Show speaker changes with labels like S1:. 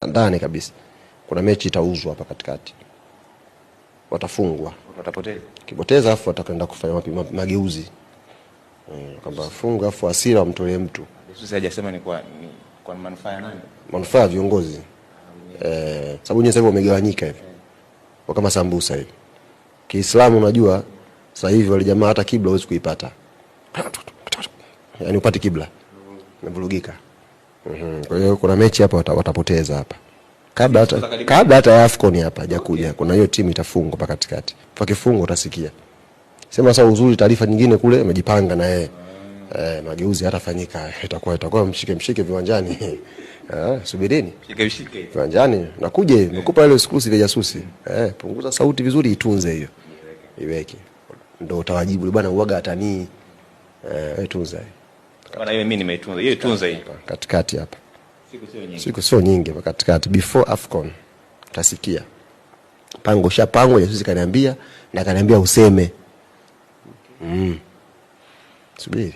S1: ndani kabisa. Kuna mechi itauzwa hapa katikati. Watafungwa.
S2: Watapoteza.
S1: Kipoteza afu watakwenda kufanya mageuzi. Kwamba funga afu hasira mtolee mtu.
S2: Sisi hajasema ni kwa manufaa ya nani?
S1: Manufaa ya viongozi. Sababu nyinyi sasa hivi wamegawanyika hivi. Kwa kama sambusa hivi. Kiislamu unajua sasa hivi wale jamaa hata kibla huwezi kuipata. Yaani upate kibla. Umevurugika. Kwa hiyo kuna mechi hapa watapoteza hapa. Kabla hata ya AFCON hapa hajakuja. Kuna hiyo timu itafungwa hapa katikati. Wakifungwa utasikia. Sema sasa uzuri taarifa nyingine kule amejipanga na yeye. Mageuzi hatafanyika. Itakuwa mshike viwanjani. Subirini.
S2: Mshike.
S1: Viwanjani nakuja hivi. Nakupa ile exclusive ya jasusi. Punguza sauti vizuri itunze hiyo. Iweke. Ndio utawajibu bwana uaga atanii. Itunze.
S2: Bwana hiyo mimi nimeitunza. Hiyo itunze hii.
S1: Katikati hapa. Siku sio nyingi hapa katikati before AFCON. Utasikia. Pango jasusi kaniambia na kaniambia useme. Subiri.